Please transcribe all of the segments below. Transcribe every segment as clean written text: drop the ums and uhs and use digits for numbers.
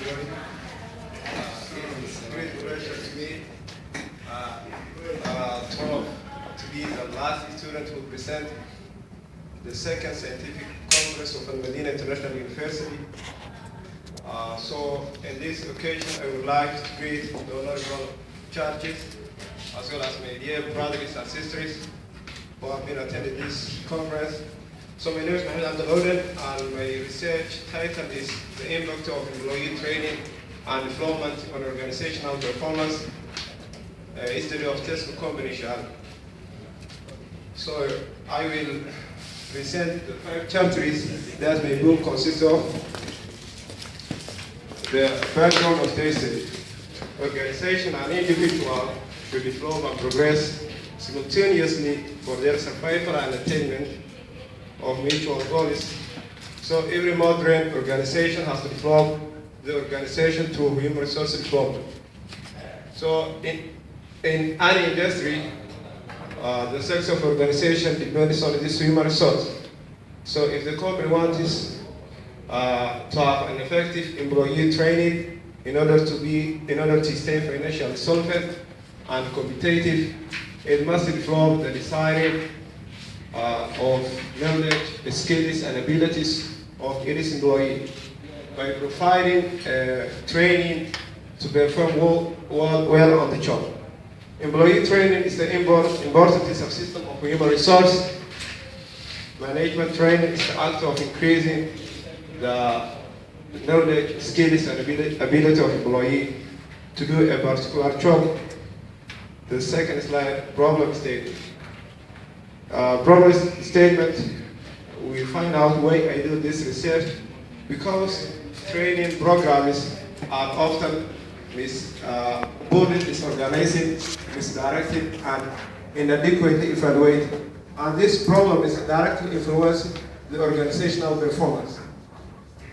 everybody. It's a great pleasure to me to be the last student who present the second scientific congress of Al Medina International University. So in this occasion, I would like to greet the honorable churches as well as my dear brothers and sisters who have been attending this conference. So my name is Mohamed and my research title is The Impact of Employee Training and Development on Organizational Performance, History of Tesco Company Shahada. So I will present the 5 chapters that my book consists of. The background of the history. Organization and individual will develop and progress simultaneously for their survival and attainment of mutual goals. So every modern organization has to develop the organization through human resources development. So in any industry, the success of organization depends on this human resource. So if the company wants to have an effective employee training in order to stay financially solvent and competitive, it must develop the desired of knowledge, skills, and abilities of each employee by providing training to perform well on the job. Employee training is the important subsystem of human resource. Management training is the act of increasing the knowledge, skills, and ability of employee to do a particular job. The second slide, problem statement. Problem statement, we find out why I do this research because training programs are often disorganized, misdirected, and inadequately evaluated. And this problem is directly influencing the organizational performance.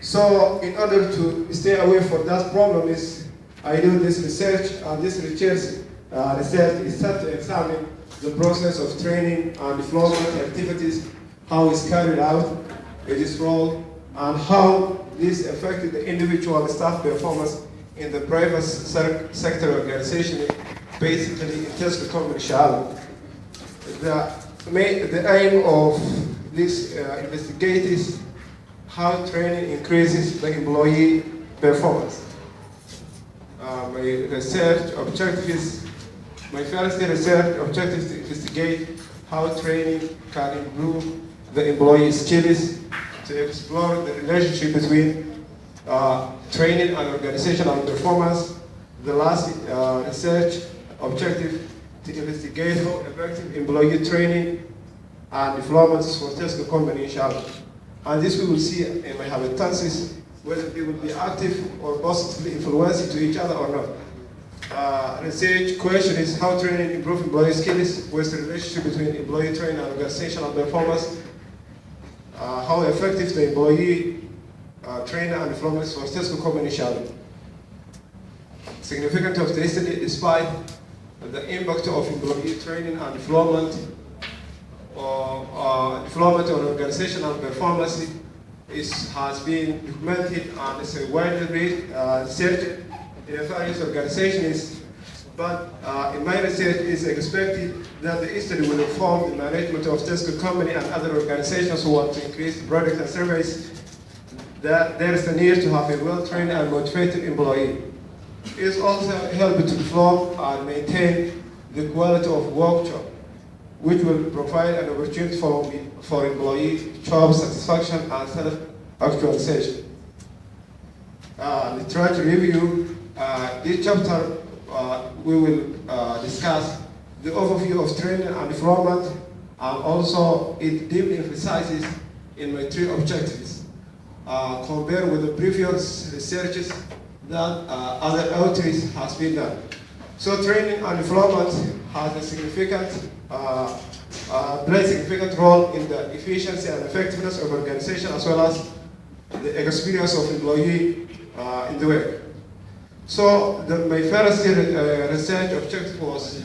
So in order to stay away from that problem I do this research, and this research is set to examine the process of training and development activities, how it's carried out, its role, and how this affected the individual staff performance in the private sector organization, basically in Tesco Company Shahada. The aim of this investigate is how training increases the employee performance. My research objective is, my first research objective is to investigate how training can improve the employee skills, to explore the relationship between training and organizational performance. The last research objective to investigate how effective employee training and development is for Tesco Company Shahada. And this we will see in my hypothesis whether they will be active or positively influencing to each other or not. Research question is how training improves employee skills, what's the relationship between employee training and organizational performance, how effective the employee training and development is for Tesco Company Shahada. Significance of the study despite the impact of employee training and development on organizational performance has been documented and is widely researched in various organizations, but in my research it is expected that the study will inform the management of Tesco Company and other organizations who want to increase product and service that there is a need to have a well-trained and motivated employee. It is also helped to develop and maintain the quality of work job, which will provide an opportunity for employee job satisfaction and self-actualization. Literature review. This chapter we will discuss the overview of training and development, and also it deeply emphasizes in my 3 objectives, compared with the previous researches that other authors has been done. So training and development has a significant plays a significant role in the efficiency and effectiveness of organization as well as the experience of employee in the work. So my first research objective was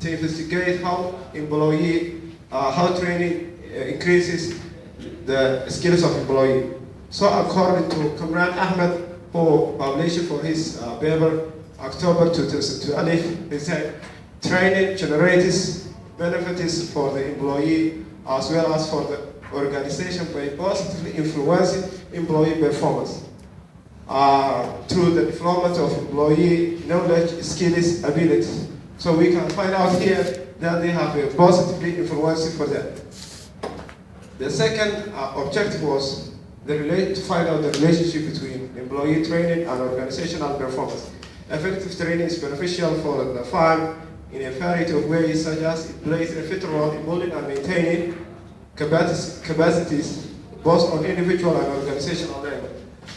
to investigate how training increases the skills of employee. So according to Kamran Ahmed who published for his paper October 2012. He said, training generates benefits for the employee as well as for the organization by positively influencing employee performance through the development of employee knowledge, skills, abilities. So we can find out here that they have a positively influencing for that. The second objective was to find out the relationship between employee training and organizational performance. Effective training is beneficial for the firm in a variety of ways, such as it plays a vital role in building and maintaining capacities both on individual and organizational level.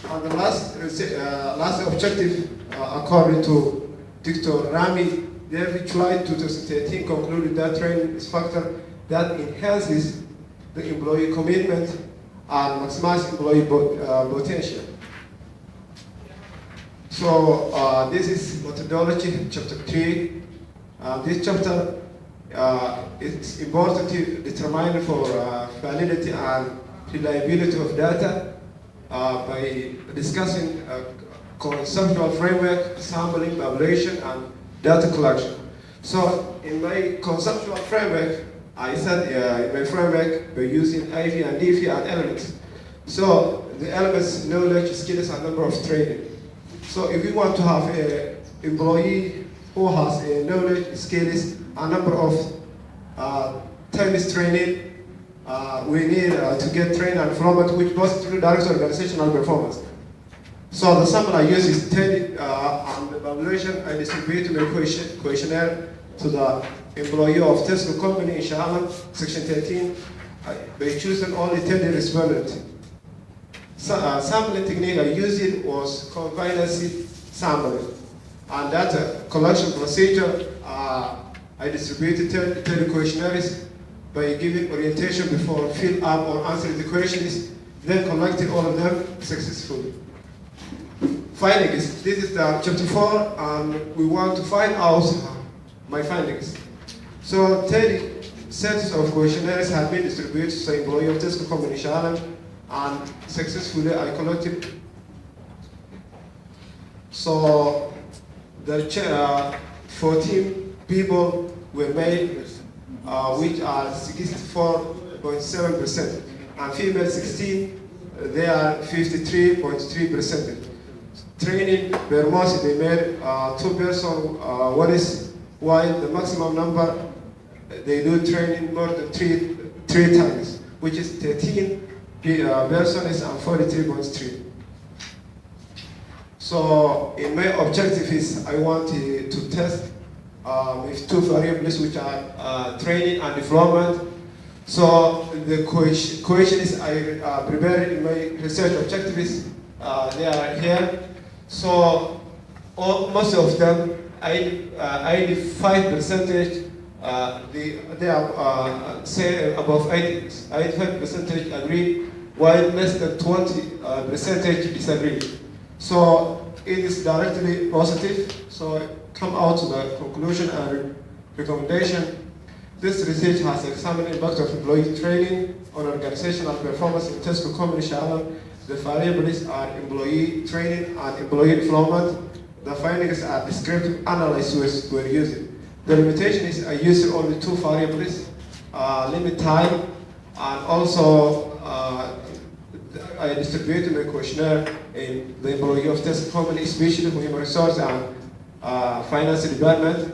And the last objective, according to Dr. Rami David, July 2013, concluded that training is a factor that enhances the employee commitment and maximizes employee potential. So this is methodology, chapter 3. This chapter it's important to determine for validity and reliability of data by discussing conceptual framework, sampling, evaluation, and data collection. So in my conceptual framework, I said in my framework we're using IV and DV and elements. So the elements, knowledge, skills, and number of training. So if we want to have an employee who has a knowledge, skills, a number of times training, we need to get trained and development which positively directs organizational performance. So the sample I use is 10 and the evaluation I distribute my questionnaire to the employee of Tesco company in Sharjah, section 13, by choosing only 10 respondents. Sampling technique I used was confidency sampling. And that collection procedure, I distributed 10 questionnaires by giving orientation before fill up or answering the questions, then collected all of them successfully. Findings, this is the chapter 4, and we want to find out my findings. So 30 sets of questionnaires have been distributed to the employee of Tesco company in Sharjah, and successfully I collected. So the 14 people were made, which are 64.7%, and female 16, they are 53.3%. Training per month they made 2 persons, while the maximum number they do training more than three times, which is 13 persons and 43.3. So in my objective is I want to test with 2 variables which are training and development. So the questions I prepared in my research objectives, they are here. So most of them, 85%, they are say above 85% agree, while less than 20% disagree. So it is directly positive. So come out to the conclusion and recommendation. This research has examined the impact of employee training on organizational performance in Tesco company Sharjah. The variables are employee training and employee development. The findings are descriptive analysis we're using. The limitation is I use only 2 variables, limit time, and also I distributed my questionnaire in the employee of Tesco company, especially for human resource and finance department.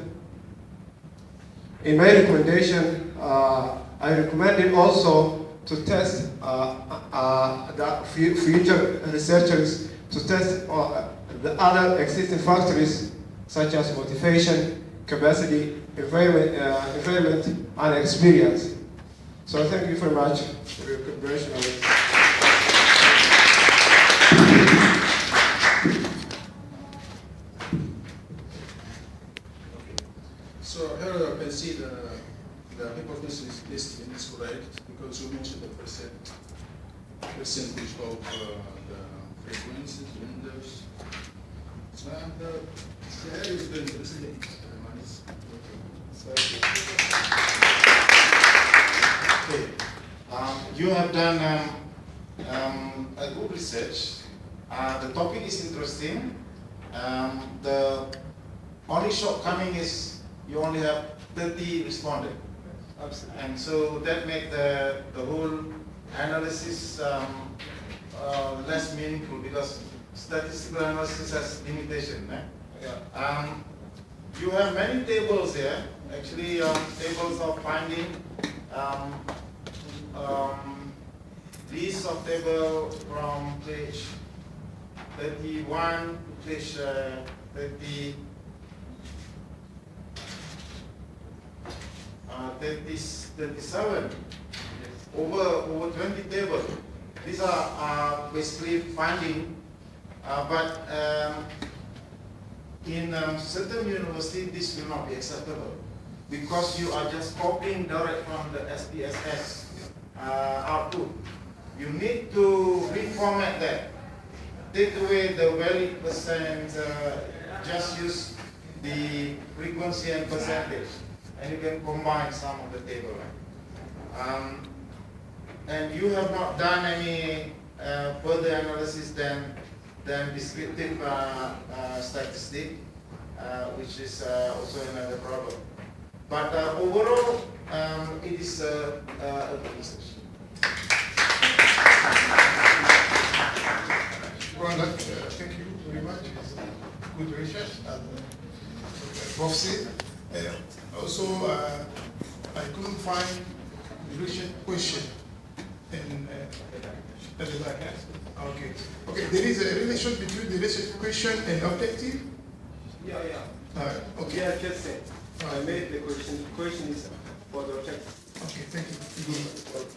In my recommendation, I recommended also to test the future researchers to test the other existing factors such as motivation, capacity, environment, and experience. So thank you very much for your cooperation. So here you can see the hypothesis list is correct because you mentioned the percentage of the frequencies, windows. And here is the interesting. Okay. You have done a good research, The topic is interesting. The only shortcoming is you only have 30 respondents. Absolutely. And so that made the whole analysis less meaningful because statistical analysis has limitation. Yeah. You have many tables here, actually tables of finding, list of table from page 31 to page 37, over 20 tables. These are basically finding, but in certain universities this will not be acceptable because you are just copying direct from the SPSS output. You need to reformat that. Take away the valid percent, just use the frequency and percentage, and you can combine some of the table. And you have not done any further analysis than descriptive statistic, which is also another problem. But overall, it is a good research. Well, thank you very much. It's good research. Prof said. Also, I couldn't find the question in the back. Okay. Okay. There is a relation between the research question and objective. Yeah. Okay. Yeah, just say. I made the question. The question is for the objective. Okay. Thank you. Good.